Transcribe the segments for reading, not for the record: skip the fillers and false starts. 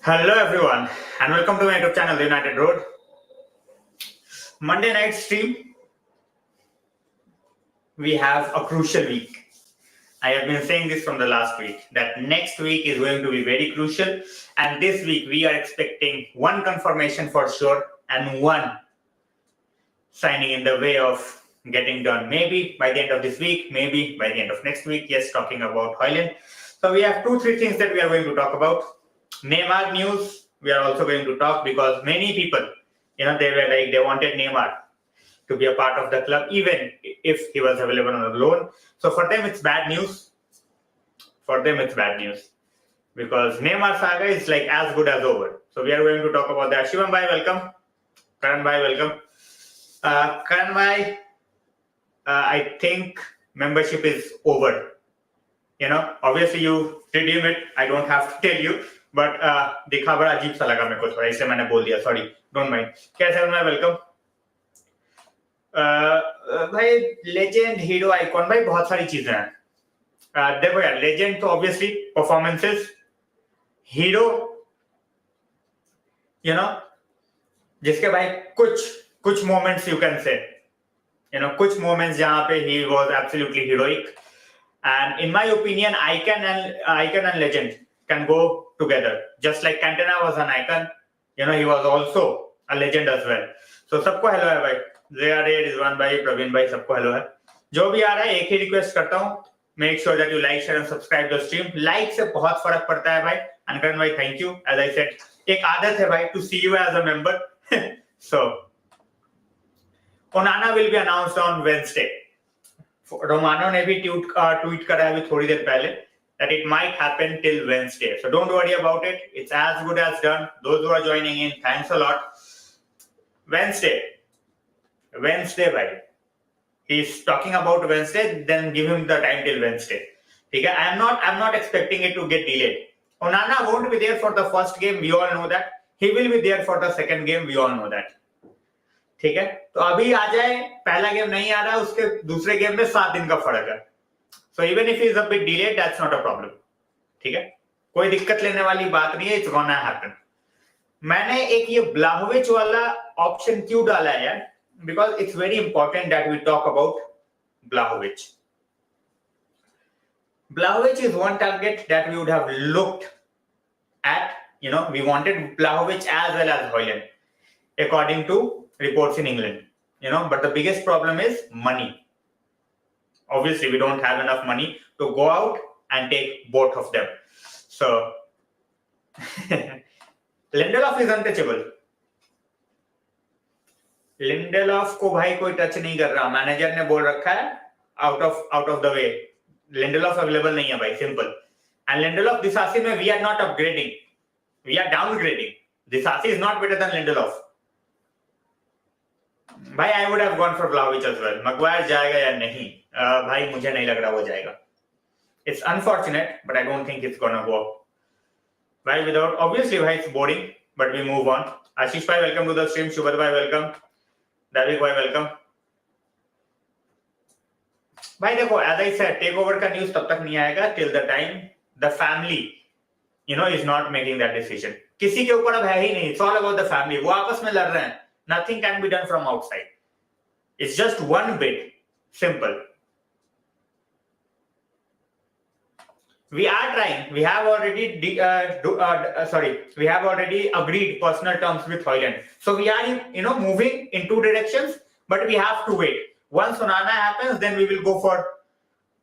Hello everyone and welcome to my YouTube channel The United Road. Monday night stream. We have a crucial week. I have been saying this from the last week that next week is going to be very crucial, and this week we are expecting one confirmation for sure and one signing in the way of getting done. Maybe by the end of this week, maybe by the end of next week. Yes, talking about Hojlund. So we have 2-3 things that we are going to talk about. Neymar news, we are also going to talk because many people, they wanted Neymar to be a part of the club, even if he was available on a loan. So for them, it's bad news. Because Neymar saga is like as good as over. So we are going to talk about that. Shivam bhai, welcome. Karan bhai, welcome. Karan bhai, I think membership is over. Obviously you redeem it. I don't have to tell you. But देखा बड़ा अजीब सा लगा मेरे को थोड़ा, इसलिए मैंने बोल दिया. Sorry, don't mind. कैसे हो? मैं वेलकम. भाई लेजेंड, हीरो, आइकॉन, भाई बहुत सारी चीजें हैं. देखो यार, लेजेंड तो ऑब्वियसली परफॉर्मेंसेस, हीरो जिसके भाई कुछ मोमेंट्स यू कैन से, कुछ मोमेंट्स जहां पे he was absolutely heroic. And in my opinion, icon and legend can go together. Just like Cantona was an icon, he was also a legend as well. So सबको hello है भाई. Zia Ray, Rizwan भाई, प्रवीण भाई, सबको hello है. जो भी आ रहा है, एक ही रिक्वेस्ट करता हूँ, make sure that you like, share and subscribe the stream. Like से बहुत फर्क पड़ता है भाई. And Karan भाई, thank you. As I said, एक आदत है भाई to see you as a member. So Onana will be announced on Wednesday. Romano ने भी ट्वीट करा है अभी थोड़ी देर पहले that it might happen till Wednesday. So don't worry about it. It's as good as done. Those who are joining in, thanks a lot. Wednesday bhai. He's talking about Wednesday, then give him the time till Wednesday. Okay? I'm not expecting it to get delayed. Onana won't be there for the first game. We all know that. He will be there for the second game. We all know that. ठीक है, तो अभी आ जाए, पहला game नहीं आ रहा, उसके दूसरे गेम में 7 दिन का फर्क है. So even if is a bit delayed, that's not a problem. ठीक है, कोई दिक्कत लेने वाली बात नहीं है. It's gonna happen. मैंने एक ये ब्लाहोविच वाला ऑप्शन क्यों डाला है यार? Because it's very important that we talk about ब्लाहोविच. Vlahovic is one target that we would have looked at. We wanted Vlahovic as well as Hojlund, according to reports in England, but the biggest problem is money. Obviously, we don't have enough money to go out and take both of them. So, Lindelof is untouchable. Lindelof को भाई कोई touch नहीं कर रहा. Manager ने बोल रखा है out of the way. Lindelof available नहीं है भाई, simple. And Lindelof, Disasi में we are not upgrading. We are downgrading. Disasi is not better than Lindelof. भाई I would have gone for Vlahovic as well. Maguire जाएगा या नहीं? भाई मुझे नहीं लग रहा वो जाएगा. It's unfortunate, but I don't think it's gonna go. भाई without, obviously भाई it's boring, but we move on. Ashish भाई, welcome to the stream. Shubhat भाई, welcome. Davik भाई, welcome. भाई देखो, as I said, takeover का news तब तक नहीं आएगा till the time the family, is not making that decision. किसी के ऊपर अब है ही नहीं. It's all about the family. वो आपस में लड़ रहे हैं. Nothing can be done from outside. It's just one bid. Simple. We are trying. We have already we have already agreed personal terms with Hojlund. So we are, moving in two directions, but we have to wait. Once Onana happens, then we will go for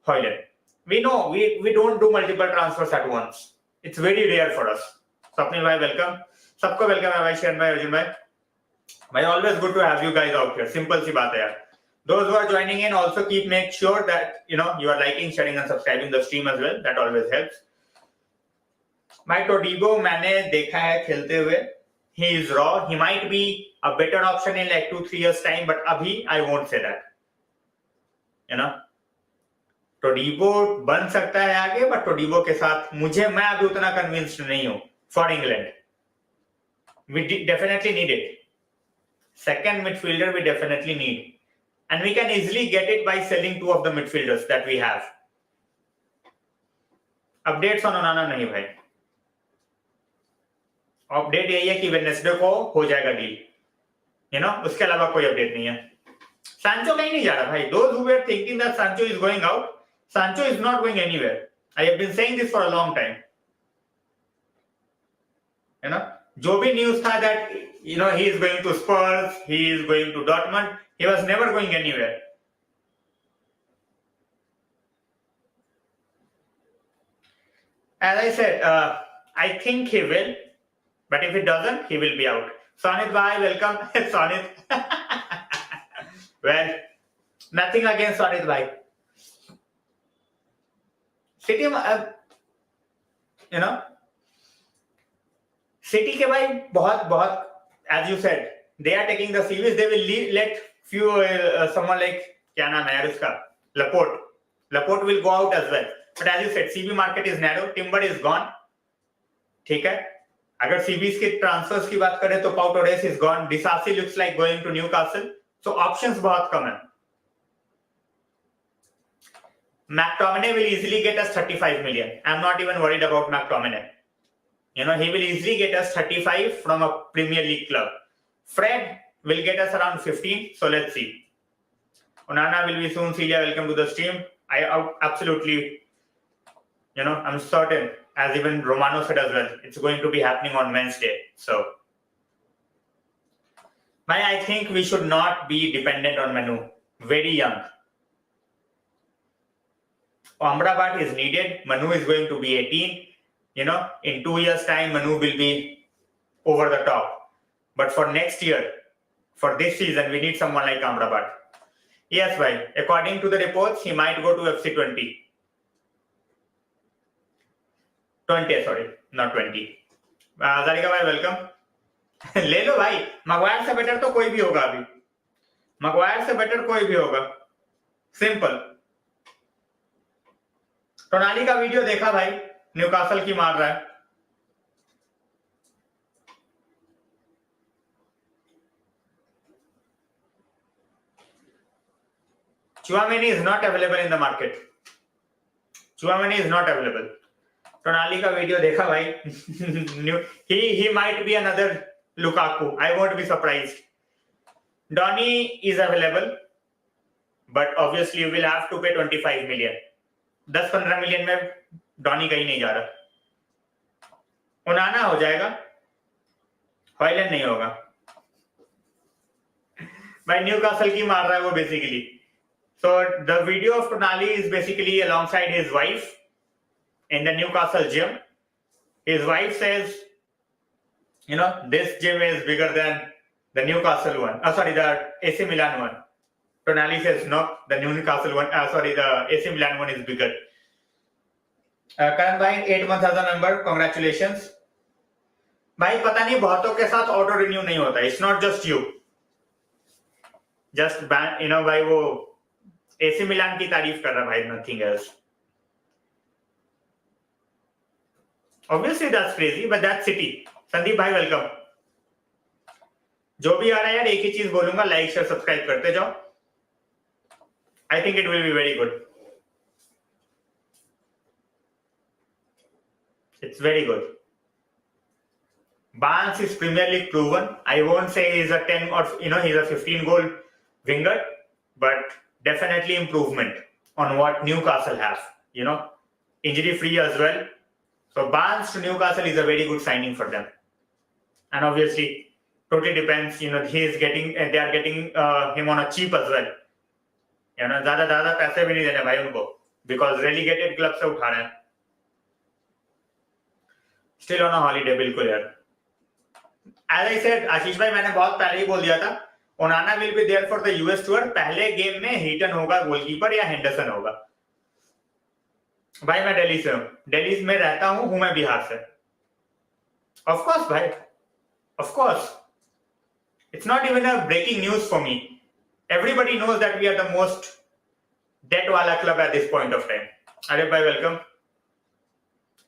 Hojlund. We know we don't do multiple transfers at once. It's very rare for us. Swapnil bhai, welcome. सबको welcome है भाई. Sharon bhai, Arjun bhai. भाई, always good to have you guys out here. Simple सी बात है यार. Those who are joining in, also make sure that you are liking, sharing and subscribing the stream as well. That always helps. My Todibo मैंने देखा है खेलते हुए. He is raw. He might be a better option in like 2-3 years time, but अभी I won't say that. Todibo बन सकता है आगे, but Todibo के साथ मैं अभी उतना convinced नहीं हूँ for England. We definitely need it. Second midfielder we definitely need, and we can easily get it by selling 2 of the midfielders that we have. Updates on Onana नहीं भाई. Update यही है कि वेडनेसडे को हो जाएगा डील, उसके अलावा कोई अपडेट नहीं है। सांचो कहीं नहीं जा रहा भाई। Those who were thinking that Sancho is going out, Sancho is not going anywhere. I have been saying this for a long time. जो भी न्यूज था that he is going to Spurs, he is going to Dortmund, he was never going anywhere. As I said, I think he will, but if he doesn't, he will be out. Sonit bhai, welcome. Sonit. Well, nothing against Sonit bhai. City, City के भाई बहुत as you said, they are taking the series. They will let few someone like क्या नाम है यार उसका, Laporte will go out as well. But as you said, CB market is narrow. Timber is gone. ठीक है. अगर CBs के transfers की बात करें तो Pau Torres is gone. Disasi looks like going to Newcastle. So options बहुत कम है. McTominay will easily get us 35 million. I'm not even worried about McTominay. He will easily get us 35 from a Premier League club. Fred will get us around 15. So let's see. Onana will be soon. Celia, welcome to the stream. I absolutely, I'm certain, as even Romano said as well, it's going to be happening on Wednesday. So, I think we should not be dependent on Manu. Very young. Amrabat is needed. Manu is going to be 18. In 2 years' time, Manu will be over the top. But for next year, for this season, we need someone like Amrabat. Yes, bhai. According to the reports, he might go to FC 20. 20, sorry, not 20. Zarika bhai, welcome. ले लो भाई, Maguire से better तो कोई भी होगा अभी. Maguire से better कोई भी होगा. सिंपल. टोनाली का वीडियो देखा भाई, न्यूकासल की मार रहा है. Chouameni is not available in the market. Chouameni is not available. टोनाली का वीडियो देखा भाई. he might be another Lukaku. I won't be surprised. Donny is available, but obviously you will have to pay 25 million. 10-15 million में Donny कहीं नहीं जा रहा. उनाना हो जाएगा, हॉयलैंड नहीं होगा भाई. न्यूकासल की मार रहा है वो basically. So the video of Tonali is basically alongside his wife in the Newcastle gym. His wife says, this gym is bigger than the Newcastle one. The AC Milan one. Tonali says, no, the Newcastle one, the AC Milan one is bigger. Karan bhai, 8 months as a member, congratulations. भाई पता नहीं बहुतों के साथ auto renew नहीं होता. It's not just you. Just भाई वो AC Milan की तारीफ कर रहा भाई, nothing else. Obviously that's crazy, but that's City. Sandeep भाई वेलकम. जो भी आ रहा है यार, एक ही चीज बोलूंगा, लाइक शेयर सब्सक्राइब करते जाओ. I think it will be very good. It's very good. Barnes is Premier League proven. I won't say he's a 10 or he's a 15 goal winger, but definitely improvement on what Newcastle have. Injury free as well. So Barnes to Newcastle is a very good signing for them. And obviously, totally depends. They are getting him on a cheap as well. ज़्यादा पैसे भी नहीं देने भाई उनको, because relegated club से उठा रहे हैं. Still on a holiday, बिल्कुल यार. As I said, आशीष भाई मैंने बहुत पहले ही बोल दिया था, ओनाना will be there for the US tour. पहले गेम में हीटन होगा गोलकीपर या हेंडरसन होगा. भाई मैं दिल्ली से हूँ, दिल्ली में रहता हूँ मैं बिहार से. Of course भाई, of course. It's not even a breaking news for me. Everybody knows that we are the most debt wala club at this point of time. Arif bhai, welcome.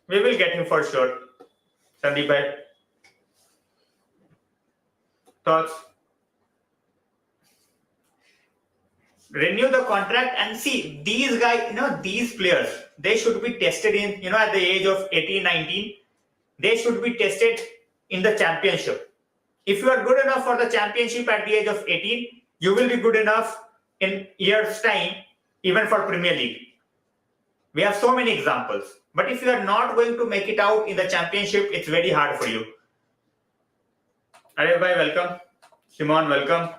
We will get him for sure. Sandeep bhai. Thoughts? Renew the contract and see these guys, these players, they should be tested in, at the age of 18, 19. They should be tested in the championship. If you are good enough for the championship at the age of 18, you will be good enough in years' time, even for Premier League. We have so many examples. But if you are not going to make it out in the championship, it's very hard for you. Arey bhai, welcome. Simon, welcome.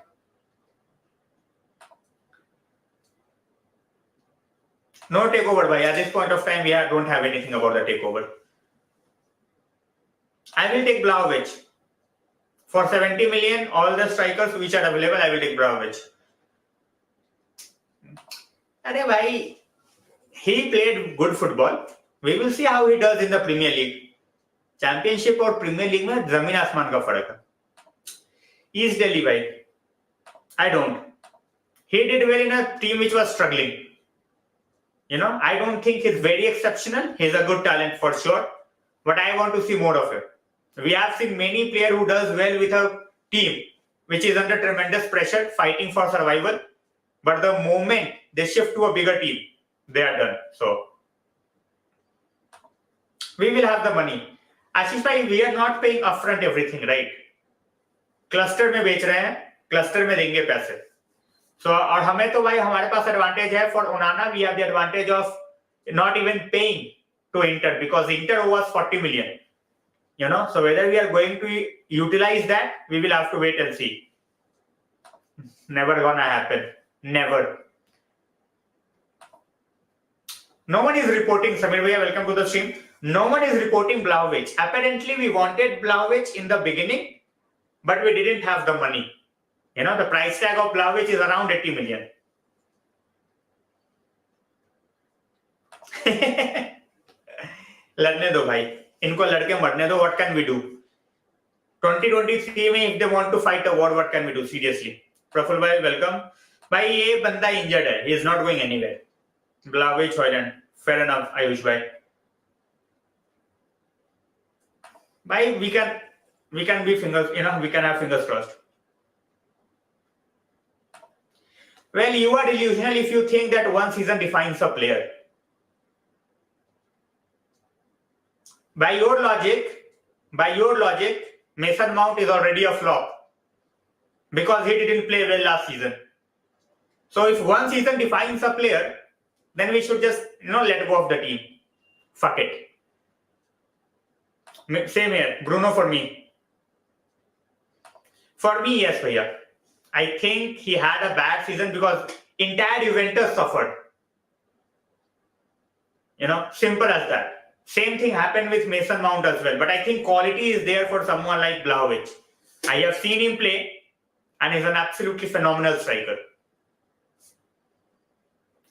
No takeover, bhai. At this point of time, we don't have anything about the takeover. I will take Vlahovic. For 70 million, all the strikers which are available, I will take Vlahovic. Arey bhai, he played good football. We will see how he does in the Premier League. Championship और Premier League में जमीन आसमान का फर्क है. East Delhi, bhai. I don't. He did well in a team which was struggling. I don't think he's very exceptional. He's a good talent for sure. But I want to see more of it. We have seen many players who does well with a team which is under tremendous pressure, fighting for survival. But the moment they shift to a bigger team, they are done. So, we will have the money. Ashish bhai, we are not paying upfront everything, right? Cluster में बेच रहे हैं, cluster में देंगे पैसे. So, और हमें तो भाई हमारे पास advantage है. For Onana, we have the advantage of not even paying to Inter because Inter was 40 million. So whether we are going to utilize that, we will have to wait and see. Never gonna happen. Never. No one is reporting. Samir bhaiya, welcome to the stream. No one is reporting Vlahovic. Apparently, we wanted Vlahovic in the beginning, but we didn't have the money. The price tag of Vlahovic is around 80 million. लड़ने दो भाई, इनको लड़के मरने दो. What can we do? 2023 में if they want to fight a war, what can we do? Seriously. Praful bhai, welcome. भाई ये बंदा injured है. He is not going anywhere. Vlahovic, Hojlund. Fair enough, Ayush bhai. Bhai, we can be fingers, we can have fingers crossed. Well, you are delusional if you think that one season defines a player. By your logic, Mason Mount is already a flop because he didn't play well last season. So if one season defines a player, then we should just let go of the team. Fuck it. Same here. Bruno for me. For me, yes, bhaiya. I think he had a bad season because entire Juventus suffered. Simple as that. Same thing happened with Mason Mount as well. But I think quality is there for someone like Vlahovic. I have seen him play and he's an absolutely phenomenal striker.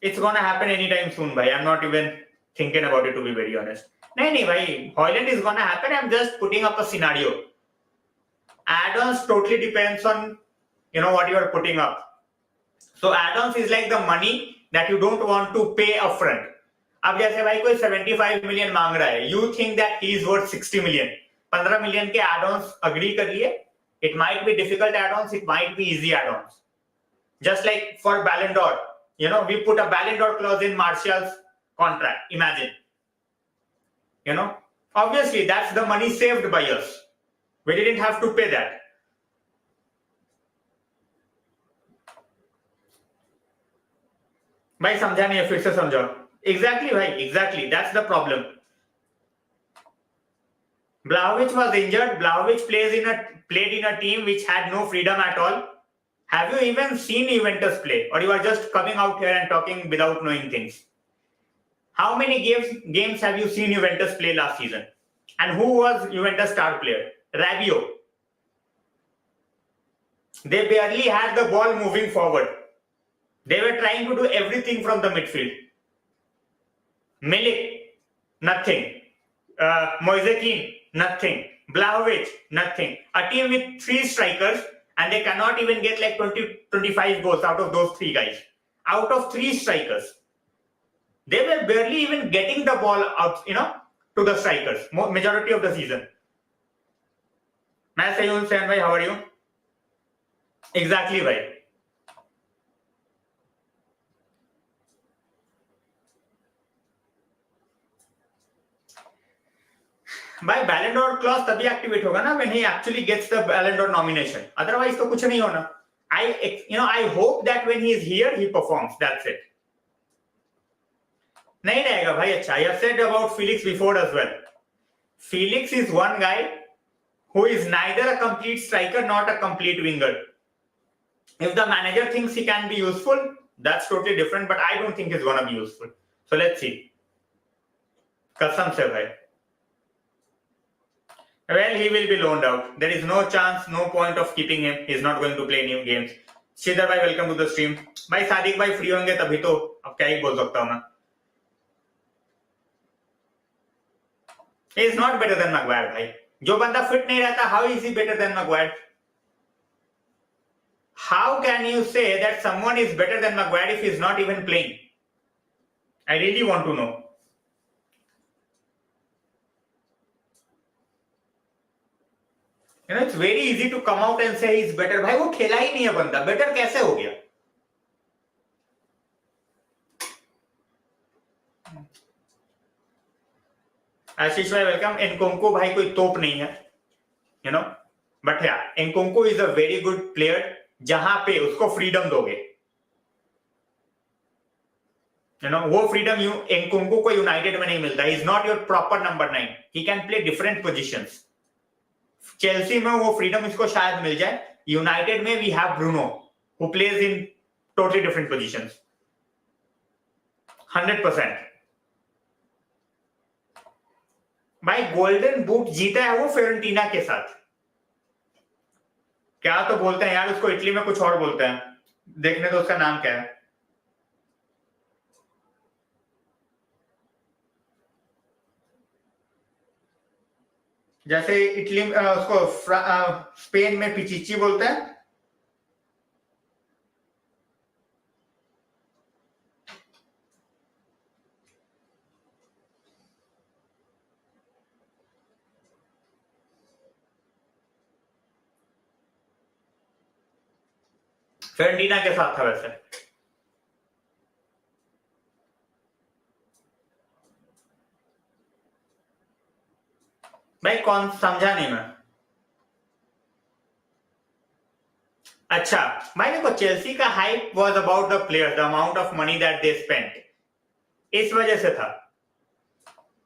It's going to happen anytime soon, bhai. I'm not even thinking about it, to be very honest. No, bhai. Hojlund is going to happen. I'm just putting up a scenario. Add-ons totally depends on, what you are putting up. So add-ons is like the money that you don't want to pay upfront. अब जैसे भाई कोई 75 million मांग रहा है, you think that he is worth 60 million. 15 million के add-ons agree करिए. It might be difficult add-ons, it might be easy add-ons. Just like for Ballon d'Or, we put a Ballon d'Or clause in Martial's contract. Imagine. Obviously that's the money saved by us. We didn't have to pay that. भाई समझा नहीं है, फिर से समझाओ. Exactly, bhai. Exactly. That's the problem. Vlahovic was injured. Vlahovic played in a team which had no freedom at all. Have you even seen Juventus play? Or you are just coming out here and talking without knowing things? How many games have you seen Juventus play last season? And who was Juventus star player? Rabiot. They barely had the ball moving forward. They were trying to do everything from the midfield. Milik, nothing. Moise Kean, nothing. Vlahovic, nothing. A team with 3 strikers and they cannot even get like 20-25 goals out of those 3 guys. Out of 3 strikers. They were barely even getting the ball out, to the strikers. Majority of the season. मैं सही हूँ San भाई, how are you? Exactly, भाई. भाई बैलन door clause तभी activate होगा ना when he actually gets the बैलन डोर nomination. Otherwise तो कुछ नहीं होना. I hope that when he is here he performs. That's it. नहीं रहेगा भाई. अच्छा, I have said about Felix before as well. Felix is one guy who is neither a complete striker not a complete winger. If the manager thinks he can be useful, that's totally different, but I don't think he's gonna be useful. So let's see. कसम से भाई. Well, he will be loaned out. There is no chance, no point of keeping him. He's not going to play new games. Shridhar भाई, welcome to the stream. भाई सादिक भाई free होंगे तभी तो. अब क्या ही बोल सकता हूँ मैं. He is not better than Maguire भाई. जो बंदा फिट नहीं रहता, how is he better than Maguire? How can you say that someone is better than Maguire if he's not even playing? I really want to know. It's very easy to come out and say he's better. भाई वो खेला ही नहीं है बंदा. Better कैसे हो गया? आशीष भाई वेलकम. एनकोंको भाई कोई तोप नहीं है, but Nkunku is a very good player जहां पे उसको फ्रीडम दोगे. वो फ्रीडम एनकोंको को यूनाइटेड में नहीं मिलता. Is not your proper number 9. He can play different positions. Chelsea में वो फ्रीडम इसको शायद मिल जाए. यूनाइटेड में we have Bruno who plays in totally different positions. 100%. भाई गोल्डन बूट जीता है वो फेरेंटीना के साथ. क्या तो बोलते हैं यार उसको, इटली में कुछ और बोलते हैं. देखने तो उसका नाम क्या है. जैसे इटली उसको स्पेन में पिचिची बोलते हैं. फेरेंटीना के साथ था वैसे. भाई कौन, समझा नहीं मैं. अच्छा भाई देखो, चेल्सी का hype was about the players, the amount of money that they spent. इस वजह से था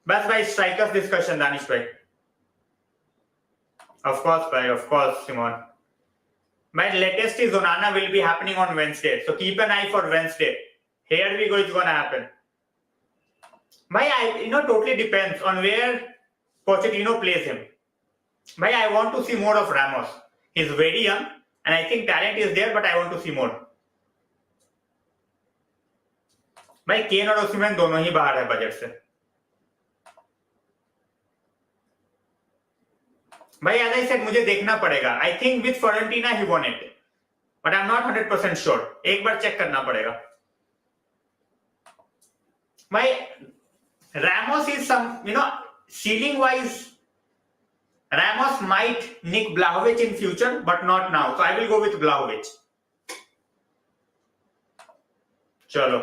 बस भाई. स्ट्राइकर्स डिस्कशन दानिश भाई. ऑफ कोर्स भाई, of course Simon. My latest is Onana will be happening on Wednesday. So keep an eye for Wednesday. Here we go, it's gonna happen. Totally depends on where Pochettino plays him. I want to see more of Ramos. He's very young and I think talent is there, but I want to see more. केन और ओसिमन दोनों ही बाहर है budget से. भाई as I said, मुझे देखना पड़ेगा. I think with Fiorentina he won it, but I'm not 100% sure. एक बार चेक करना पड़ेगा. भाई Ramos is some, ceiling wise, Ramos might nick Vlahovic in future, but not now. So I will go with Vlahovic. चलो.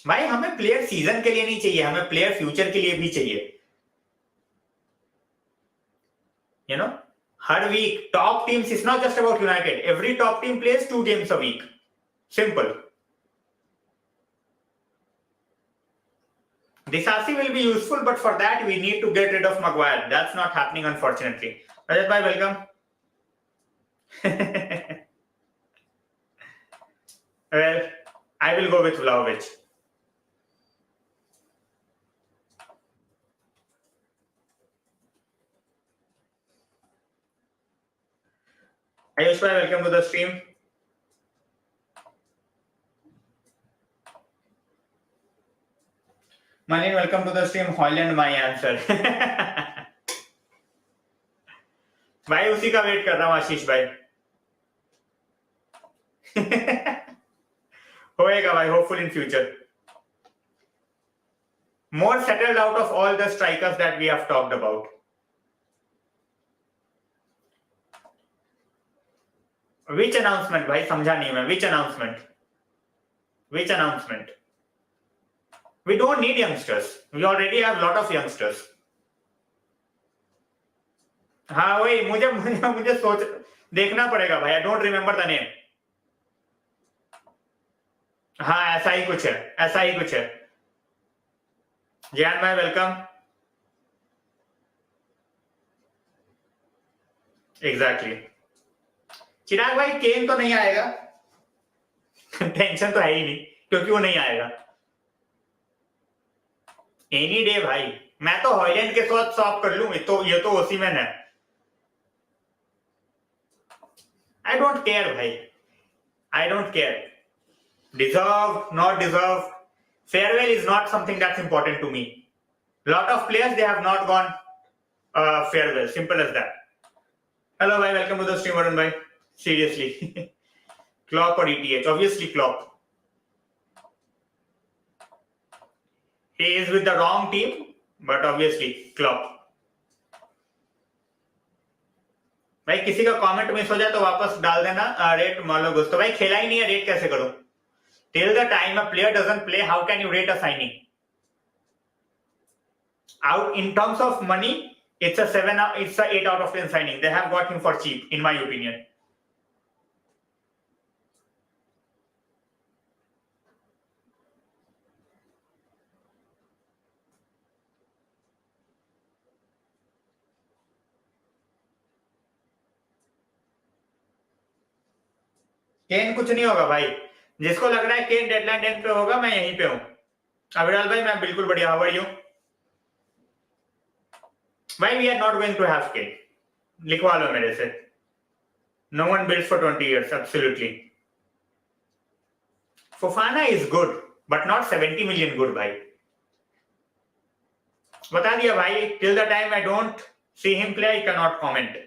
भाई हमें player season के लिए नहीं चाहिए, हमें प्लेयर फ्यूचर के लिए भी चाहिए. हर week top teams, it's not just about United. Every top team plays 2 games a week. Simple. Disasi will be useful, but for that we need to get rid of Maguire. That's not happening, unfortunately. Rajat bhai, welcome. Well, I will go with Vlahovic. Ayush bhai, welcome to the stream. Malin, welcome to the stream. Hojlund, my answer. भाई उसी का wait कर रहा हूँ आशीष भाई. होएगा भाई, hopeful in future. More settled out of all the strikers that we have talked about. Which announcement भाई समझा नहीं मैं. Which announcement? Which announcement? We don't need youngsters. We already have lot of youngsters. हाँ वही मुझे मुझे मुझे सोच देखना पड़ेगा भाई. I don't remember the name. हाँ ऐसा ही कुछ है. ऐसा ही कुछ है. जैन भाई वेलकम. एग्जैक्टली. चिराग भाई केन तो नहीं आएगा. टेंशन तो है ही नहीं क्योंकि वो नहीं आएगा. एनी डे भाई. मैं तो हॉयलैंड के साथ स्वैप कर लूं. ये तो ओसीमैन है. I don't care भाई. I don't care. Deserve, not deserve. Farewell is not something that's important to me. Lot of players, they have not gone farewell. Simple as that. Hello bhai, welcome to the stream Arun bhai. Seriously. Klopp or ETH? Obviously Klopp. He is with the wrong team, but obviously Klopp. भाई किसी का comment miss हो जाए तो वापस डाल देना. Rate मालो गुस तो भाई खेला ही नहीं है. रेट कैसे करो? Till the time a player doesn't play, how can you rate a signing? Out in terms of money, it's a 8 out of 10 signing. They have got him for cheap, in my opinion. केन कुछ नहीं होगा भाई. जिसको लग रहा है केन deadline time पे होगा, मैं यहीं पे हूं. अविराल भाई मैं बिल्कुल बढ़िया. हाउ आर यू भाई? We are not going to have Kane. लिखवा लो मेरे से. No one builds for 20 years. Absolutely. Fofana is good but not 70 million good भाई. बता दिया भाई. Till the time I don't see him play, I can not comment.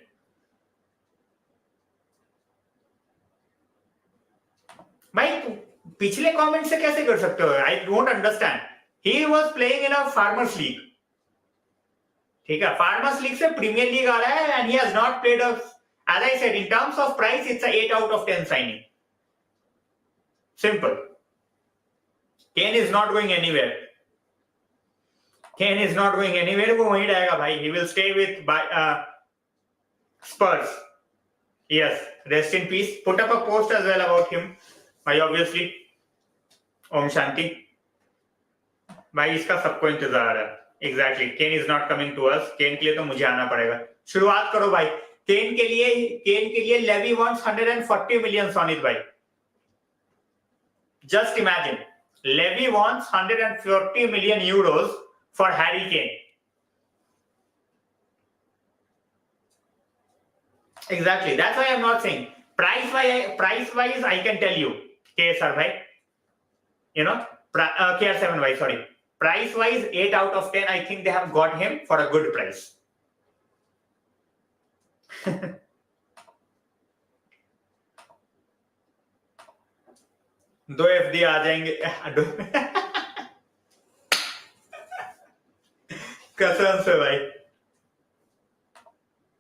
भाई पिछले कमेंट से कैसे कर सकते हो? I don't understand. He was playing in a farmers league. ठीक है, फार्मर्स लीग से प्रीमियर लीग आ रहा है and he has not played a. As I said, in terms of price it's a 8 out of 10 signing. Simple. Kane is not going anywhere. Kane is not going anywhere. वो वहीं रहेगा भाई. He will stay with Spurs. Yes, rest in peace. Put up a post as well about him भाई. Obviously Om Shanti भाई. इसका सबको इंतजार है. Exactly. Cane is not coming to us. Kane के लिए तो मुझे आना पड़ेगा. शुरुआत करो भाई. केन के लिए Levy wants 140 million on it भाई. Just imagine. Levy wants 140 million euros for Harry Kane. Exactly. That's why I'm not saying. Price wise, I can tell you. KSR bhai. You know, KR7 bhai, sorry. Price wise, 8 out of 10, I think they have got him for a good price. दो FD आ जाएंगे. कसम से भाई.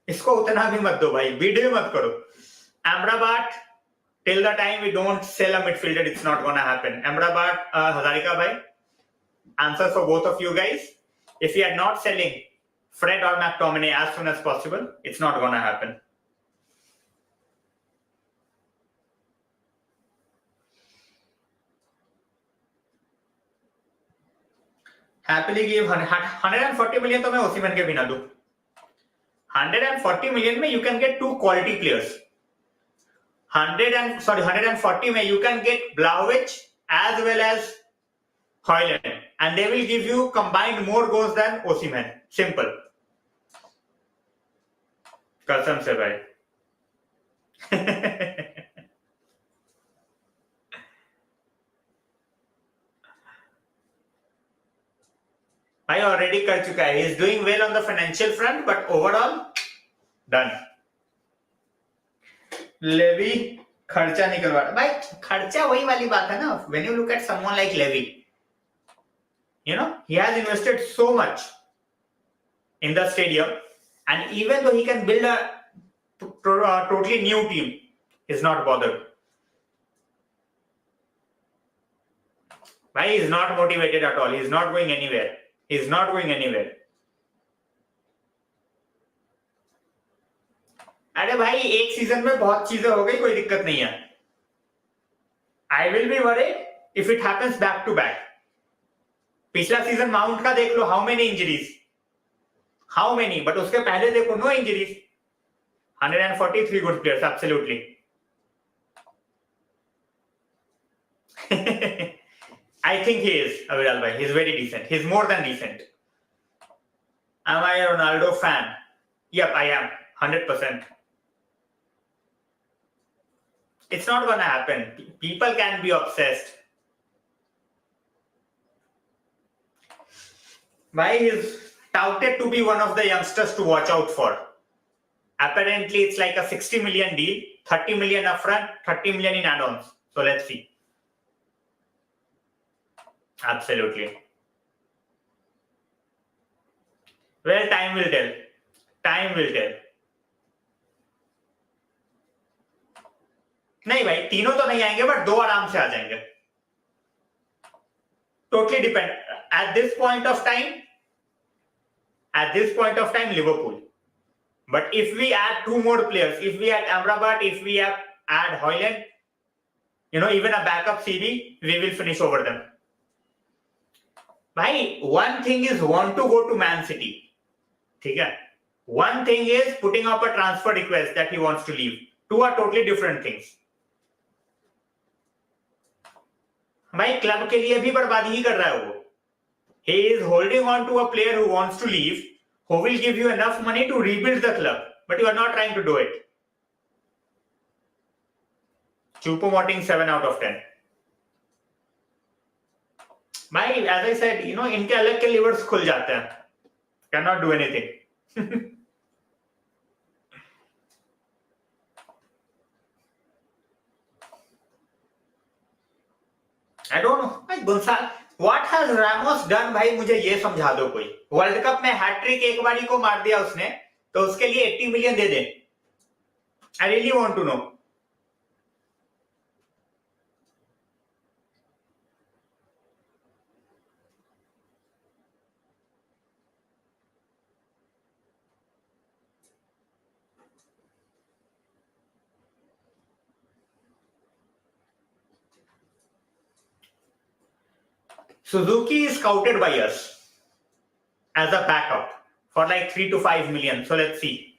इसको उतना भी मत दो भाई. वीडियो मत करो. Amrabat, till the time we don't sell a midfielder, it's not gonna happen. Amrabat, Hazarika bhai, answer for both of you guys. If we are not selling Fred or McTominay as soon as possible, it's not gonna happen. Happily give 140 million तो मैं ओसीमैन के बिना दूं. 140 million में you can get two quality players. 140 में you can get Vlahovic as well as Hojlund, and they will give you combined more goals than Osimhen. Simple. कसम से भाई. भाई ऑलरेडी कर चुका है. He is doing well on the financial front, but overall done. Levy खर्चा निकलवा. भाई खर्चा वही वाली बात है ना. When you look at someone like Levy, you know, he has invested so much in the stadium, and even though he can build a totally new team, He's not bothered. Bhai, he's not motivated at all. He's not going anywhere. He's not going anywhere. अरे भाई एक season में बहुत चीजें हो गई, कोई दिक्कत नहीं है. I will be worried if it happens back to back. पिछला सीजन माउंट का देख लो, how many injuries, how many, but उसके पहले देखो no injuries. 143 good players, absolutely. I think he is, Aviral bhai. He's very decent. He's more than decent. Am I a Ronaldo fan? Yep, I am. 100%. It's not gonna happen. People can be obsessed. Why he's touted to be one of the youngsters to watch out for. Apparently, it's like a 60 million deal, 30 million upfront, 30 million in add-ons. So let's see. Absolutely. Well, time will tell. Time will tell. नहीं भाई, तीनों तो नहीं आएंगे, but दो आराम से आ जाएंगे. Totally depend. At this point of time, Liverpool. But if we add two more players, if we add Amrabat, if we add Hojlund, even a backup CB, we will finish over them. Bhai, one thing is want to go to Man City. Okay? One thing is putting up a transfer request that he wants to leave. Two are totally different things. भाई club के लिए भी बर्बादी ही कर रहा है वो. He is holding on to a player who wants to leave, who will give you enough money to rebuild the club, but you are not trying to do it. Choupo-Moting 7 out of 10. भाई, as I said, इनके अलग के livers खुल जाते हैं. Cannot do anything. I don't know. भाई Gonzalo, what has Ramos done? भाई मुझे ये समझा दो कोई. वर्ल्ड कप में हैट्रिक एक बारी को मार दिया उसने, तो उसके लिए 80 million they they. I really want to know. Suzuki is scouted by us as a backup for like 3 to 5 million. So let's see.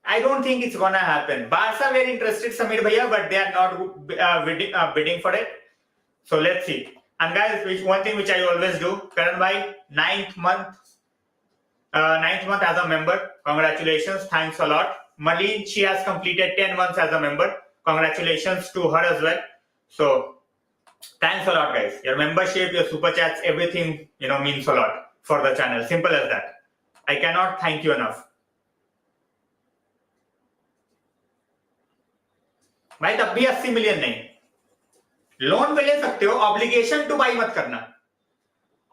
I don't think it's gonna happen. Barca were interested, Samir Bhaiya, but they are not bidding for it. So let's see. And guys, one thing which I always do, Karan bhai, 9th month as a member. Congratulations, thanks a lot. Marlene, she has completed 10 months as a member. Congratulations to her as well. So thanks a lot, guys. Your membership, your super chats, everything means a lot for the channel. Simple as that. I cannot thank you enough. भाई तब भी 80 million नहीं. Loan पे ले सकते हो, obligation two by मत करना.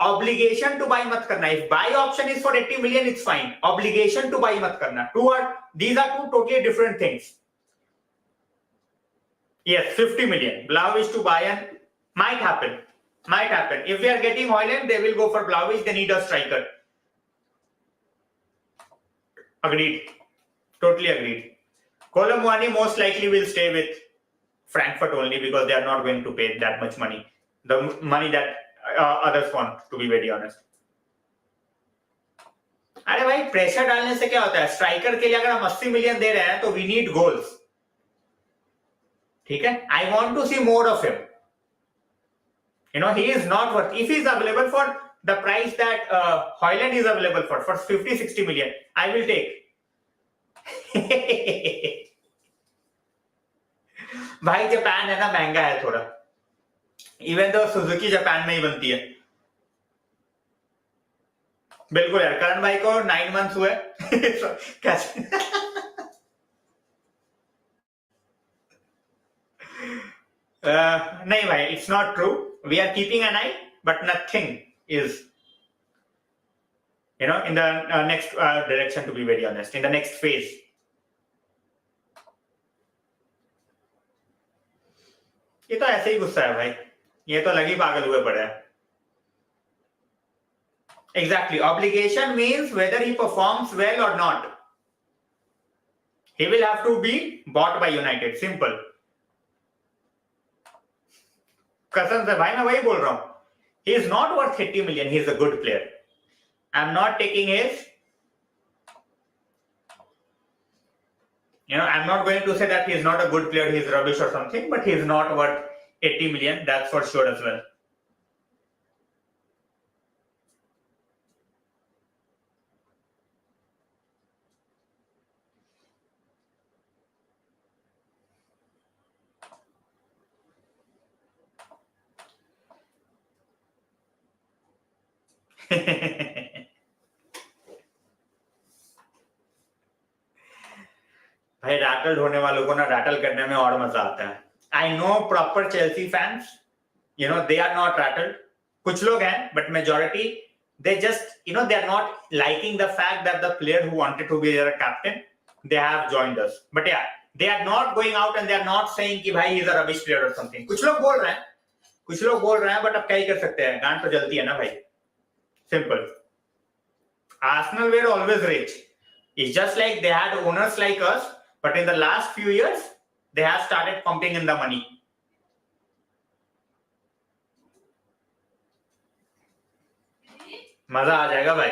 ऑब्लिगेशन टू बाई मत करना. If buy option is for 80 million, it's fine. Obligation to buy मत करना. These are two totally different things. Yes, 50 million. Vlahovic to Bayern might happen. Might happen. If we are getting Hojlund, they will go for Vlahovic. They need a striker. Agreed. Totally agreed. Colomwani most likely will stay with Frankfurt only because they are not going to pay that much money. The money that others want, to be very honest. अरे भाई pressure डालने से क्या होता है? Striker के लिए अगर हम 80 मिलियन दे रहे हैं तो वी नीड गोल्स. ठीक है? I want to see more of him. He is not worth. If he is available for the price that Hojlund is available for 50-60 million, I will take. भाई Japan है ना, महंगा है थोड़ा. Even तो Suzuki Japan में ही बनती है. बिल्कुल यार, करण भाई को 9 months हुए. कैसे? नहीं भाई, it's not true. We are keeping an eye, but nothing is in the next direction, to be very honest, in the next phase. ये तो ऐसे ही गुस्सा है भाई, ये तो लगी पागल हुए पड़े हैं. Exactly. Obligation means whether he performs well or not. He will have to be bought by United. Simple. कसम से भाई मैं वही बोल रहा हूं. He is not worth 80 million. He is a good player. I'm not taking his. I'm not going to say that he is not a good player. He is rubbish or something, but he is not worth 80 million. That's for sure as well. भाई rattled होने वालों को ना rattle करने में और मजा आता है. I know proper Chelsea fans, they are not rattled. कुछ लोग हैं, but majority they just they are not liking the fact that the player who wanted to be their captain, they have joined us. But yeah, they are not going out and they are not saying कि भाई he is a rubbish player or something. कुछ लोग बोल रहे हैं, but अब क्या ही कर सकते हैं, गांड तो जलती है ना भाई. Simple. Arsenal were always rich. It's just like they had owners like us, but in the last few years they have started pumping in the money. मजा आ जाएगा भाई,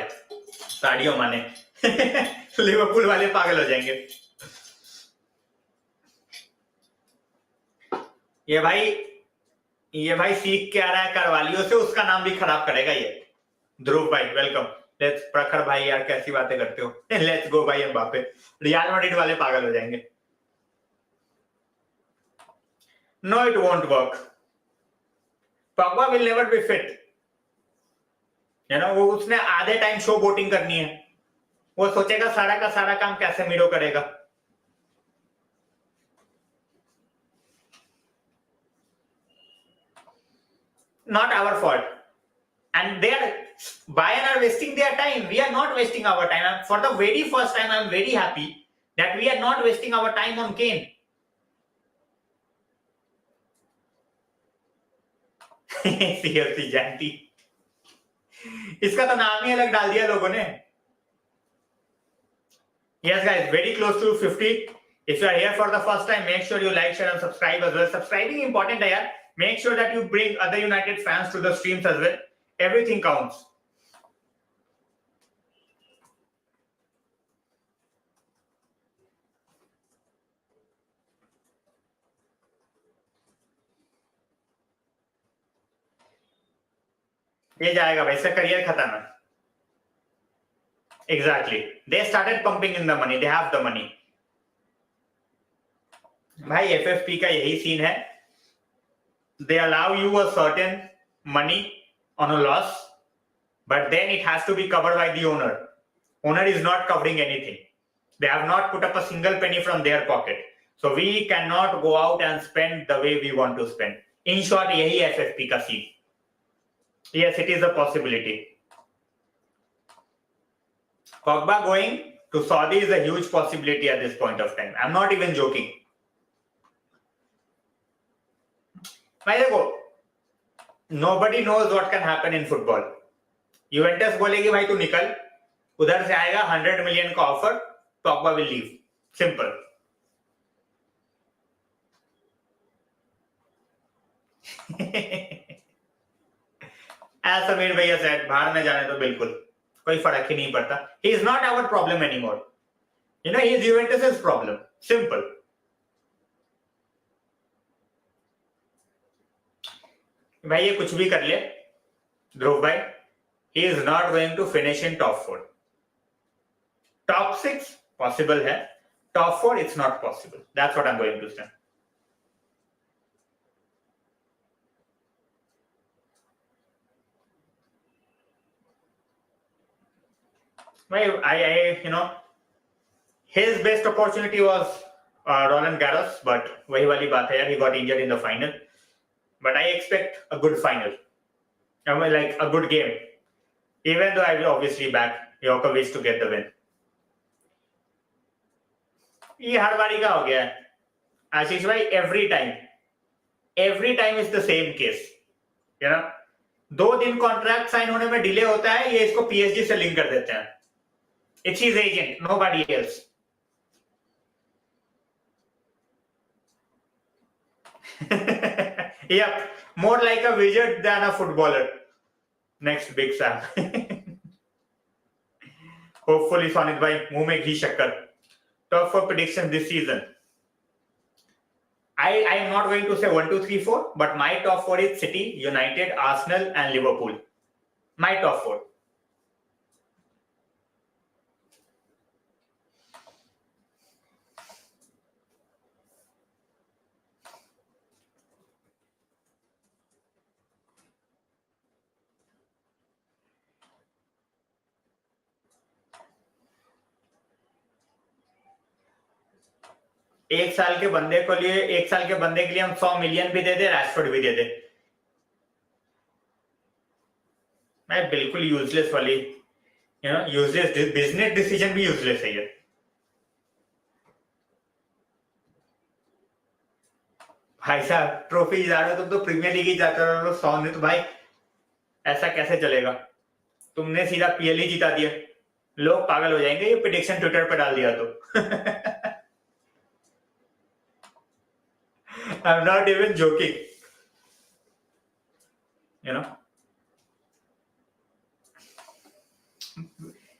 साड़ियों माने. लिवरपूल वाले पागल हो जाएंगे. ये भाई सीख के आ रहा है करवालियों से, उसका नाम भी खराब करेगा ये. ध्रुव भाई वेलकम. लेट्स प्रखर भाई यार कैसी बातें करते हो. लेट्स गो भाई एम्बापे. रियल मैड्रिड वाले पागल हो जाएंगे. No it won't work. Pogba will never be fit. वो उसने आधे टाइम शो बोटिंग करनी है. वो सोचेगा सारा का सारा काम कैसे मीडो करेगा. Not our fault. And Bayern are wasting their time. We are not wasting our time. And for the very first time, I'm very happy that we are not wasting our time on Kane. Seriously, Janty. इसका तो नाम ही अलग डाल दिया लोगों ने. Yes guys, very close to 50. If you are here for the first time, make sure you like, share and subscribe as well. Subscribing important है यार. Make sure that you bring other United fans to the streams as well. Everything counts. ये जाएगा भाई, इसका career खत्म है. Exactly. They started pumping in the money. They have the money. भाई FFP का यही सीन है. They allow you a certain money on a loss, but then it has to be covered by the owner. Owner is not covering anything. They have not put up a single penny from their pocket. So we cannot go out and spend the way we want to spend. In short, यही FFP का scene. Yes, it is a possibility. Pogba going to Saudi is a huge possibility at this point of time. I'm not even joking. भाई देखो, nobody knows what can happen in football. Juventus बोलेगी भाई तू निकल, उधर से आएगा 100 million का offer, Pogba will leave. Simple. As Samir भैया said, बाहर में जाने तो बिल्कुल कोई फर्क ही नहीं पड़ता. He is not our problem anymore. He is Juventus's problem. Simple. भाई ये कुछ भी कर ले, ध्रुव भाई, he is not going to finish in top 4. Top 6 possible है, top 4 it's not possible. That's what I'm going to say. His best opportunity was Roland Garros, but वही वाली बात है यार, he got injured in the final. But I expect a good final. Like a good game. Even though I will obviously back Djokovic to get the win. ये हर बारी का हो गया है आशीष भाई. every time is the same case, you know. 2 दिन contract sign होने में डिले होता है, ये इसको पीएसजी से लिंक कर देते हैं. It's his agent, nobody else. Yep, more like a wizard than a footballer. Next big Sam. Hopefully Sonit bhai मुंह में घी शक्कर. Top 4 prediction this season. I am not going to say 1, 2, 3, 4, but my top 4 is City, United, Arsenal, and Liverpool. My top 4. एक साल के बंदे के लिए हम 100 मिलियन भी दे दे, रैशफोर्ड भी दे दे. मैं बिल्कुल यूजलेस वाली, यूजलेस बिजनेस डिसीजन भी यूजलेस है ये. भाई साहब ट्रॉफी जा रहे हो तुम तो प्रीमियर लीग ही जाते रहो. 100 नहीं तो भाई ऐसा कैसे चलेगा. तुमने सीधा पीएल ही जिता दिया. लोग पागल हो जाएंगे ये प्रेडिक्शन ट्विटर पर डाल दिया तो. I'm not even joking.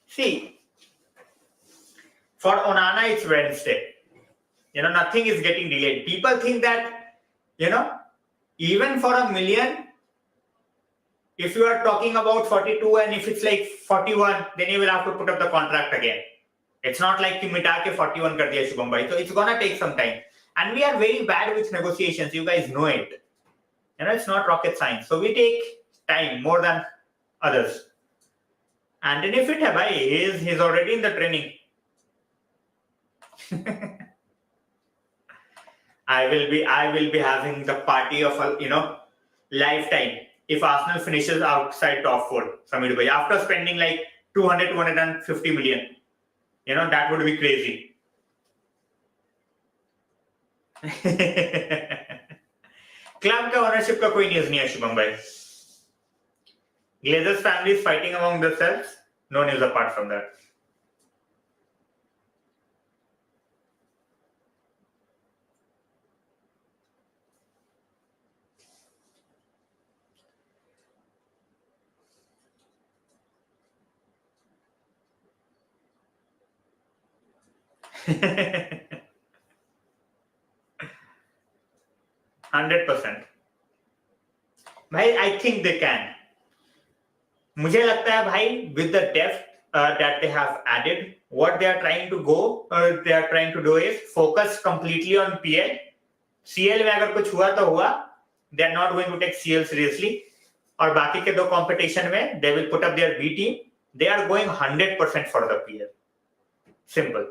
See, for Onana it's Wednesday. Nothing is getting delayed. People think that, even for $1 million, if you are talking about 42 and if it's like 41, then you will have to put up the contract again. It's not like कि मिटा के 41 कर दिया शुभम भाई. So it's gonna take some time. And we are very bad with negotiations. You guys know it. It's not rocket science. So we take time more than others. And then if it hai bhai, he's already in the training. I will be having the party of a lifetime if Arsenal finishes outside top 4. Samir bhai, after spending like 250 million, that would be crazy. Club का ownership का कोई news नहीं है शुभम भाई. Glazers family is fighting among themselves. No news apart from that. %100 भाई. I think they can. मुझे लगता है भाई with the depth that they have added, what they are trying to do is focus completely on PL. CL में अगर कुछ हुआ तो हुआ. They are not going to take CL seriously. और बाकी के 2 competition में they will put up their B team. They are going 100% for the PL. Simple.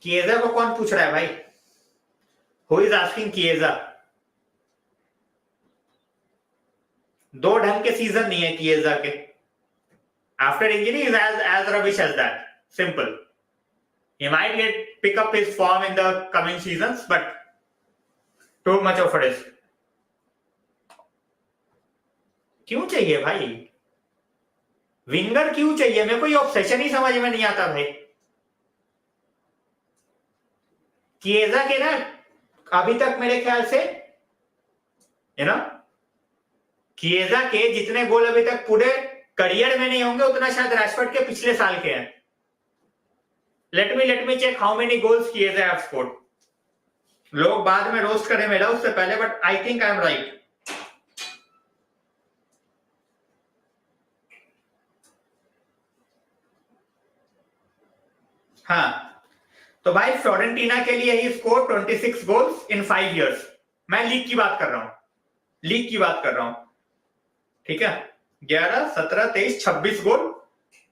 किएजा को कौन पूछ रहा है भाई? Who is asking किएजा? 2 ढंग के सीजन नहीं है किएजा के. After injury is as rubbish as that. Simple. He might pick up his form in the coming seasons, but too much of a risk. क्यों चाहिए भाई? विंगर क्यों चाहिए? मेरे को ये ऑब्सेशन ही समझ में नहीं आता भाई. किएजा के ना अभी तक मेरे ख्याल से किएजा के जितने गोल अभी तक पूरे करियर में नहीं होंगे उतना शायद रैशफोर्ड के पिछले साल के हैं. Let me check how many goals Chiesa have scored. लोग बाद में रोस्ट करें मेरा उससे पहले, but I think I am right. हाँ, तो भाई फ्लोरेंटीना के लिए ही स्कोर 26 गोल्स इन 5 years. मैं लीग की बात कर रहा हूं. ठीक है, 11, 17, 23, 26 गोल.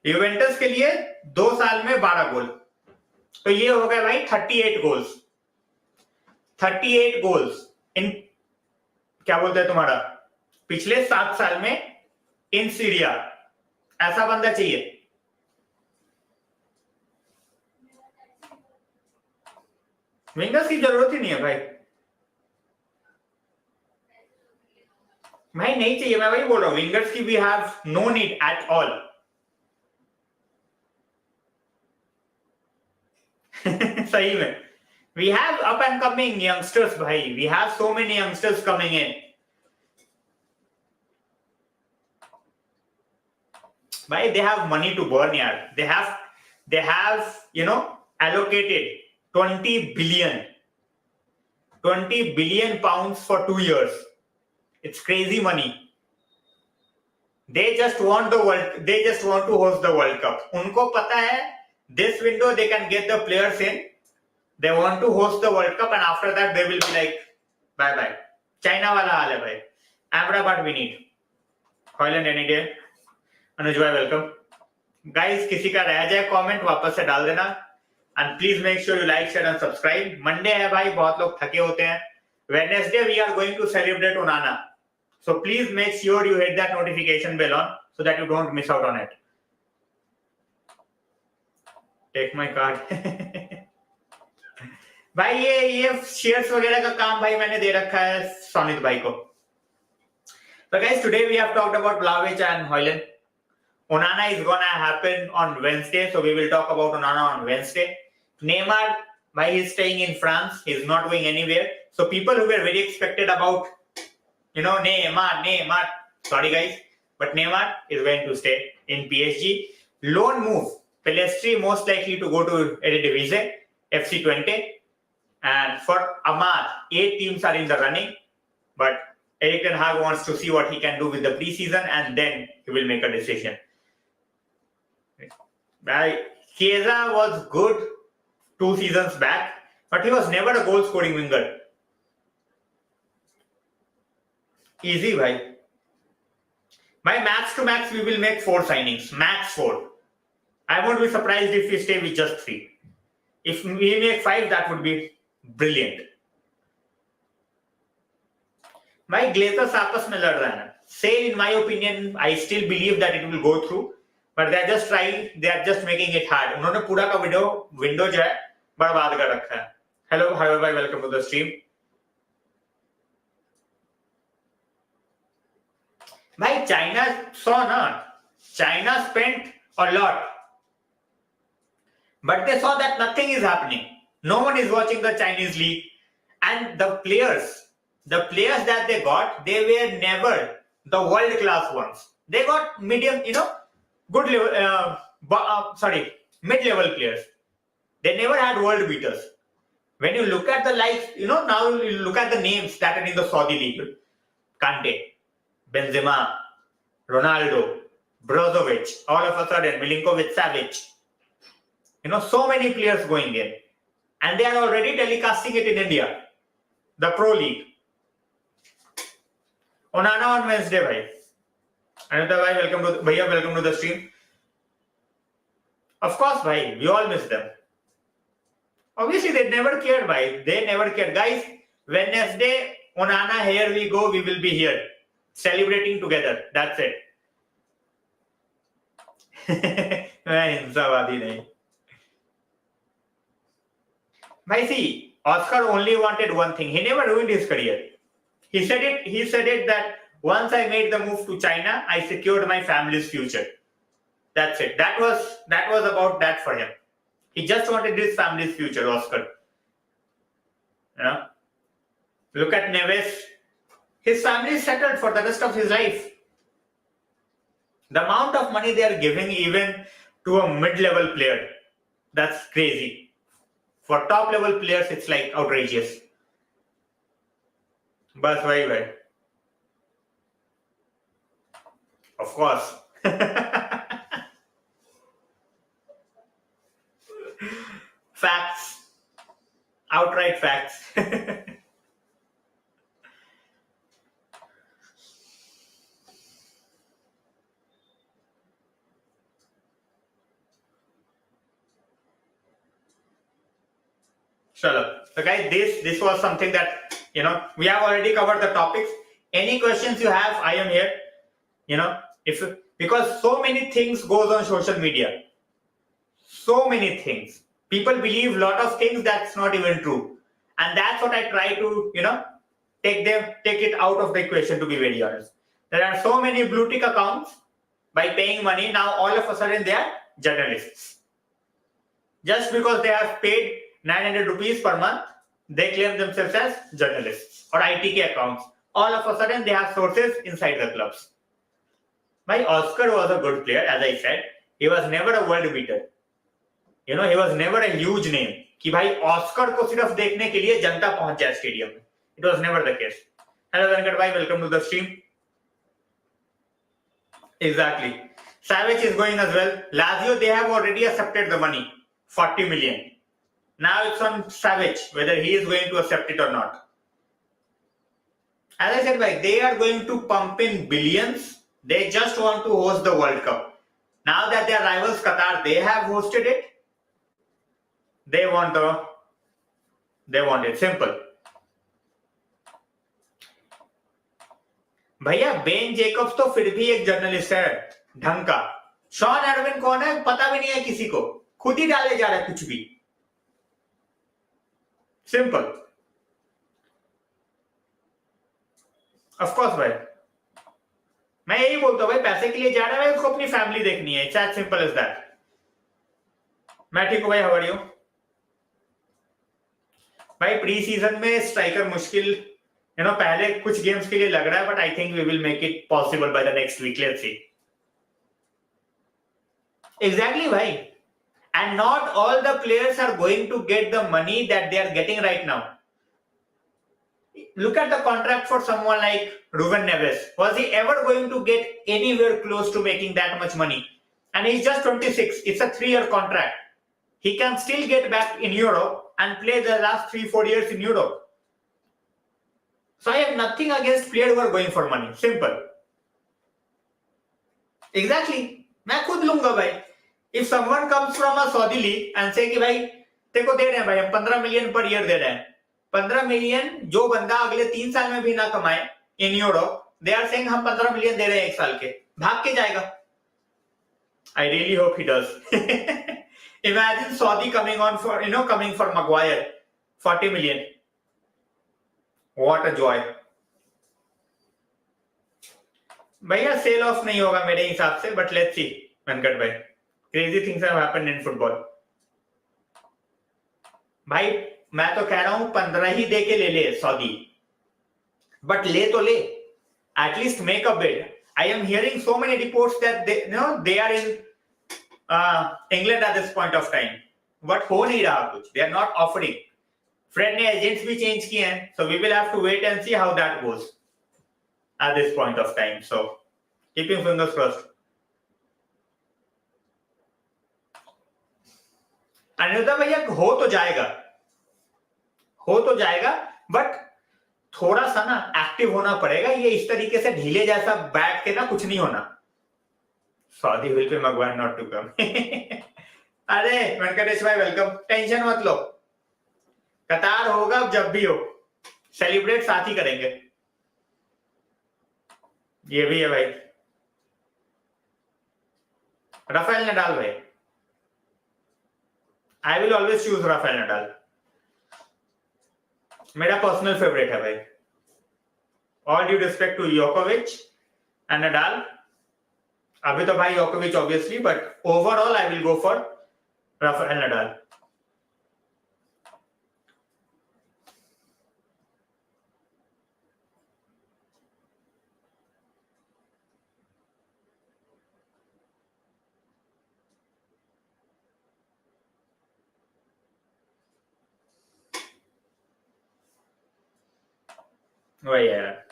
यूवेंटस के लिए 2 साल में 12 गोल. तो ये हो गया भाई 38 गोल्स. 38 गोल्स इन क्या बोलते हैं तुम्हारा पिछले 7 साल में इन सीरिया. ऐसा बंदा चाहिए. विंगर्स की जरूरत ही नहीं है भाई नहीं चाहिए मैं वही बोल रहा हूँ विंगर्स की we have no need at all सही में we have up and coming youngsters bhai we have so many youngsters coming in bhai they have money to burn yaar they have allocated 20 billion pounds for 2 years it's crazy money they just want to host the world cup unko pata hai this window they can get the players in they want to host the world cup and after that they will be like bye bye china wala haal hai bhai Amrabat we need Hojlund any day Anuj bhai welcome guys किसी का रह जाए comment वापस से डाल देना and please make sure you like share and subscribe Monday है भाई बहुत लोग थके होते हैं Wednesday we are going to celebrate Onana so please make sure you hit that notification bell on so that you don't miss out on it take my card भाई ये shares वगैरह का काम भाई मैंने दे रखा है सोनित भाई को So guys, today we have talked about Vlahovic and Hojlund. Onana is gonna happen on Wednesday, so we will talk about Onana on Wednesday. Neymar, why he's staying in France, he's not going anywhere. So people who were very expected about, Neymar, sorry guys, but Neymar is going to stay in PSG. Loan move, Pellistri most likely to go to Eredivisie, FC Twente. And for Amar, 8 teams are in the running, but Erik Ten Hag wants to see what he can do with the preseason and then he will make a decision. Chiesa was good 2 seasons back, but he was never a goal-scoring winger. Easy, bhai. By max to max, we will make 4 signings. Max 4. I won't be surprised if we stay with just 3. If we make 5, that would be brilliant. My Glazers आपस में लड़ रहा है ना Sale in my opinion I still believe that it will go through but they are just making it hard उन्होंने पूरा का window जो है बर्बाद कर रखा है Hello bhai welcome to the stream भाई China spent a lot but they saw that nothing is happening no one is watching the Chinese league and the players that they got, they were never the world-class ones. They got medium, good level, mid-level players. They never had world beaters. When you look at the likes, now you look at the names that are in the Saudi league. Kante, Benzema, Ronaldo, Brozovic, all of a sudden, Milinkovic-Savic. So many players going in. And they are already telecasting it in India. The Pro League. Onana on Wednesday, bhai. Another bhai, welcome to the stream. Of course, bhai, we all miss them. Obviously, they never cared, bhai. They never cared. Guys, Wednesday, Onana, here we go, we will be here. Celebrating together. That's it. Bhai, see, Oscar only wanted one thing. He never ruined his career. He said it that once I made the move to China, I secured my family's future. That's it. That was about that for him. He just wanted his family's future, Oscar. Look at Neves. His family is settled for the rest of his life. The amount of money they are giving even to a mid-level player, that's crazy. For top-level players, it's like outrageous. बस वही of course facts outright facts Chalo. So guys, this was something that we have already covered the topics. Any questions you have, I am here. Because so many things goes on social media. So many things. People believe a lot of things that's not even true. and that's what I try to take it out of the equation, to be very honest. There are so many blue tick accounts. By paying money, now all of a sudden they are journalists. Just because they have paid 900 rupees per month, they claim themselves as journalists or ITK accounts. All of a sudden they have sources inside the clubs. My Oscar was a good player, as I said. He was never a world beater. He was never a huge name. कि भाई Oscar को सिर्फ देखने के लिए जनता पहुंच जाए stadium में. It was never the case. Hello Venkat bhai, welcome to the stream. Exactly. Savage is going as well. Lazio, they have already accepted the money, 40 million. Now it's on Savage whether he is going to accept it or not. As I said, bhai, they are going to pump in billions. They just want to host the World Cup. Now that their rivals Qatar, they have hosted it. They want it. Simple. भैया Ben Jacob's तो फिर भी एक journalist है ढंग का. Shawn Edwin कौन है पता भी नहीं है किसी को. खुद ही डाले जा रहा है कुछ भी. सिंपल. ऑफ कोर्स भाई, मैं यही बोलता हूं भाई, पैसे के लिए जा रहा है, उसको अपनी फैमिली देखनी है. It's as simple as that. मैं ठीक हूं भाई, हाउ आर यू भाई. प्री सीजन में स्ट्राइकर मुश्किल, पहले कुछ गेम्स के लिए लग रहा है, but I think we will make it possible by the next week. Let's see. Exactly भाई. And not all the players are going to get the money that they are getting right now. Look at the contract for someone like Ruben Neves. Was he ever going to get anywhere close to making that much money? And he's just 26. It's a 3-year contract. He can still get back in Europe and play the last 3-4 years in Europe. So I have nothing against players who are going for money. Simple. Exactly. मैं खुद लूंगा भाई. If someone comes from a Saudi league and say कि भाई तेरे को दे रहे हैं भाई, हम 15 मिलियन पर ईयर दे रहे हैं. 15 मिलियन जो बंदा अगले 3 साल में भी ना कमाए in Europe, they are saying हम 15 मिलियन दे रहे हैं 1 साल के, भाग के जाएगा. I really hope he does. Imagine Saudi coming on for coming for Maguire 40 million. What a joy. भैया सेल ऑफ नहीं होगा मेरे हिसाब से, बट लेट्स सी वेंकट भाई. Crazy things have happened in football. भाई मैं तो कह रहा हूं 15 ही दे के ले सऊदी, बट ले तो ले. At least make a bid. I am hearing so many reports that they are in England at this point of time, but हो नहीं रहा कुछ. They are not offering. Fred ने एजेंट्स भी चेंज किए हैं, so we will have to wait and see how that goes at this point of time. So keeping fingers crossed. Aniruddh भैया हो तो जाएगा, बट थोड़ा सा ना एक्टिव होना पड़ेगा. ये इस तरीके से ढीले जैसा बैठ के ना कुछ नहीं होना. Saudi will pay Maguire not to come. अरे वेंकटेश भाई वेलकम. टेंशन मत लो, कतार होगा जब भी हो, सेलिब्रेट साथ ही करेंगे. ये भी है भाई. राफेल नडाल भाई, I will always choose Rafael Nadal. मेरा पर्सनल फेवरेट है भाई. ऑल ड्यू रिस्पेक्ट टू योकोविच एंड नडाल. अभी तो भाई योकोविच obviously, but overall I will go for Rafael Nadal. वही है.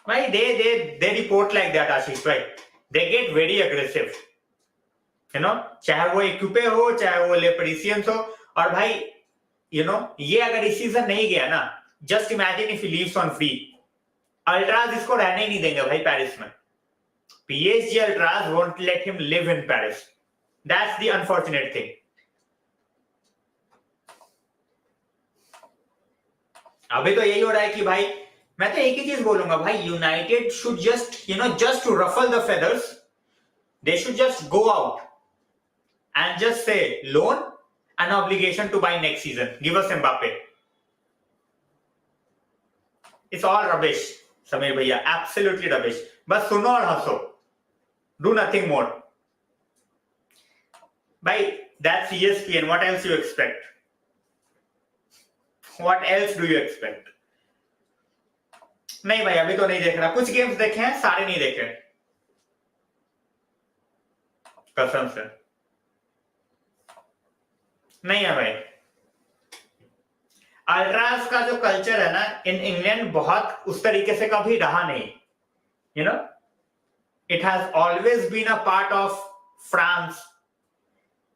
भाई they report like that आशीष भाई. They get very aggressive. चाहे वो इक्विपे हो, चाहे वो ले पेरिसियंस हो. और भाई ये अगर इस सीजन नहीं गया ना, just imagine if he leaves on free. Altars इसको रहने ही नहीं देंगे भाई पेरिस में. PSG Ultras won't let him live in Paris. That's the unfortunate thing. अभी तो यही हो रहा है कि भाई मैं तो एक ही चीज बोलूंगा भाई, United should just just to ruffle the feathers, they should just go out and just say loan and obligation to buy next season. Give us Mbappe. It's all rubbish, Samir bhaiya. Absolutely rubbish. बस सुनो और हंसो. Do nothing more. Bhai, that's ESPN. What else you expect? What else do you expect? नहीं भाई, अभी तो नहीं देख रहा. कुछ गेम्स देखे हैं, सारे नहीं देखे. कसम से नहीं है भाई. अल्ट्रास का जो कल्चर है ना इन इंग्लैंड, बहुत उस तरीके से कभी रहा नहीं. It has always been a part of France,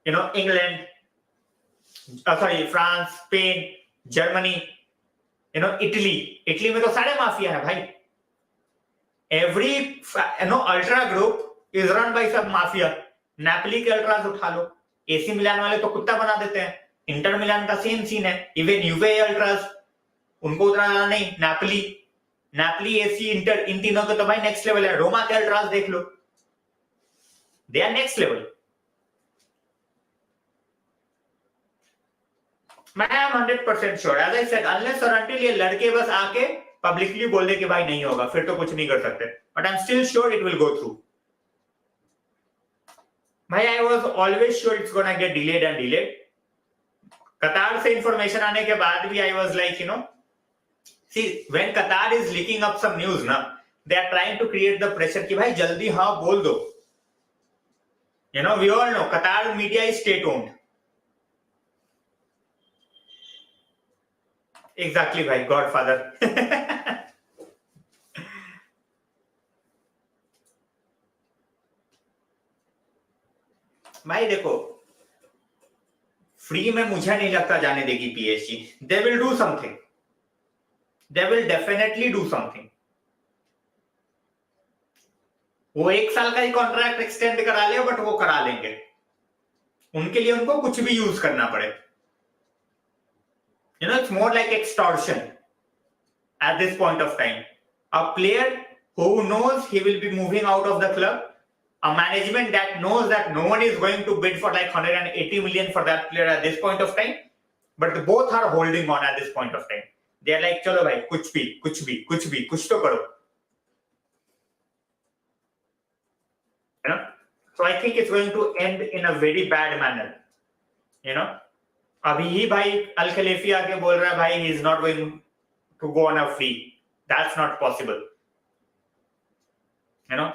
England, sorry France, Spain, Germany, Italy में तो सारे माफिया है भाई. Every ultra group is run by सब माफिया. नेपोली के अल्ट्रास उठा लो, एसी मिलान वाले तो कुत्ता बना देते हैं. इंटर मिलान का सेम सीन है. इवन यूवे अल्ट्रास, उनको उतना नहीं. नेपोली, एसी, इंटर, इन तीनों के तो भाई नेक्स्ट लेवल है. रोमा के अल्ट्रास देख लो, दे आर नेक्स्ट लेवल. मैं am 100% sure, as I said, unless और अनटिल ये लड़के बस आके पब्लिकली बोल दे कि भाई नहीं होगा, फिर तो कुछ नहीं कर सकते. But I am still sure it will go through. भाई I was always sure it's gonna get delayed and delayed. Qatar से इंफॉर्मेशन आने के बाद भी I was like see when Qatar is leaking up some news ना, they are trying to create the pressure कि भाई जल्दी हाँ बोल दो. We all know Qatar media is state owned. Exactly भाई, गॉडफादर. भाई देखो, फ्री में मुझे नहीं लगता जाने देगी PSG. They will do something, they will definitely do something. वो 1 साल का ही कॉन्ट्रैक्ट एक्सटेंड करा ले, बट वो करा लेंगे. उनके लिए उनको कुछ भी यूज करना पड़े. It's more like extortion at this point of time. A player who knows he will be moving out of the club, a management that knows that no one is going to bid for like 180 million for that player at this point of time, but both are holding on at this point of time. They are like, chalo bhai, kuch to karo. So I think it's going to end in a very bad manner. अभी ही भाई अल खलीफी आके बोल रहा है भाई he is not going to go on a free. That's not possible.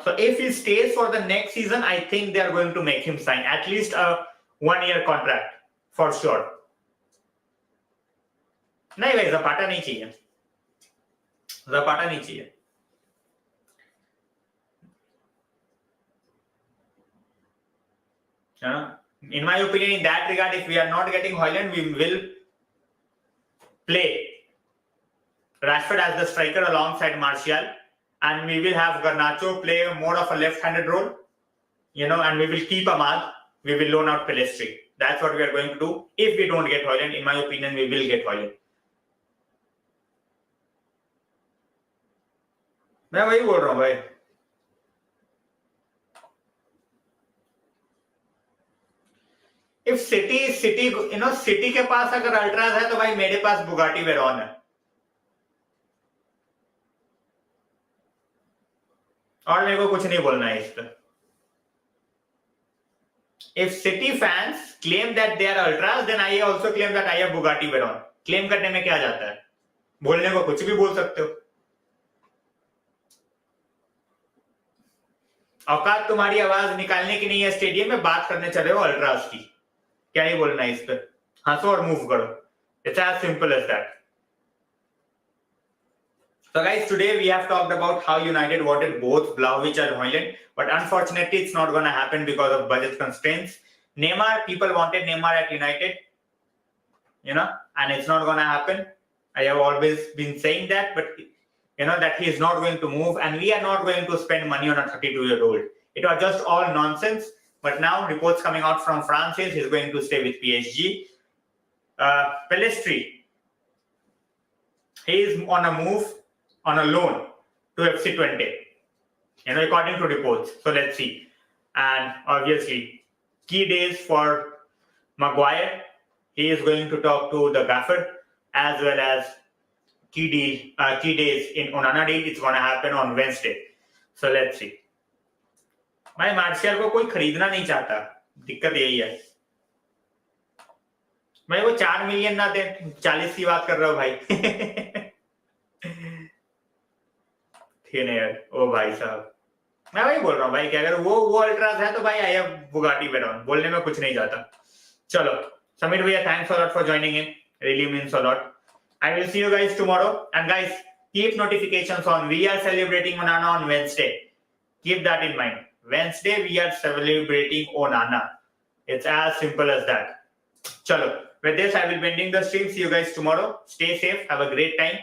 So if he stays for the next season, I think they are going to make him sign at least a 1-year contract for sure. नहीं भाई, Zapata नहीं चाहिए, Zapata नहीं चाहिए. In my opinion, in that regard, if we are not getting Hojlund, we will play Rashford as the striker alongside Martial, and we will have Garnacho play more of a left-handed role, and we will keep Ahmad. We will loan out Pellistri. That's what we are going to do. If we don't get Hojlund, in my opinion, we will get Hojlund. मैं वही बोल रहा हूँ भाई. If City, City के पास अगर altars है तो भाई मेरे पास बुगाटी वेरॉन है. और मेरे को कुछ नहीं बोलना है इस पर. If City fans claim that they are ultras, then I also claim that I have Bugatti Veyron. Claim करने में क्या जाता है? बोलने को कुछ भी बोल सकते हो. औकात तुम्हारी आवाज निकालने की नहीं है स्टेडियम में, बात करने चले हो अल्ट्रास की. क्या ही बोलना है इस पर? हंसो और मूव करो. It's as simple as that. So guys, today we have talked about how United wanted both Vlahovic and Hojlund, but unfortunately it's not going to happen because of budget constraints. Neymar, people wanted Neymar at United, and it's not going to happen. I have always been saying that, but that he is not going to move, and we are not going to spend money on a 32-year-old. It was just all nonsense, but now reports coming out from France is he's going to stay with PSG. Pellistri, he is on a move. on a loan to FC Twente. According to reports. So let's see. And obviously, key days for Maguire. He is going to talk to the gaffer, as well as key days in Onana deal. It's going to happen on Wednesday. So let's see. भाई martial को कोई खरीदना नहीं चाहता, दिक्कत यही है भाई। वो 4 मिलियन ना दे, 40 की बात कर रहा हूँ भाई। ठीक है यार, ओ भाई साहब, मैं वही बोल रहा हूँ भाई कि अगर वो अल्ट्रास है तो भाई आई हैव बुगाटी वेरॉन, बोलने में कुछ नहीं जाता। चलो समीर भैया, thanks a lot for joining in, really means a lot. I will see you guys tomorrow, and guys, keep notifications on. We are celebrating Onana on Wednesday. Keep that in mind. Wednesday we are celebrating Onana. It's as simple as that. Chalo. With this, I will be ending the stream. See you guys tomorrow. Stay safe. Have a great time.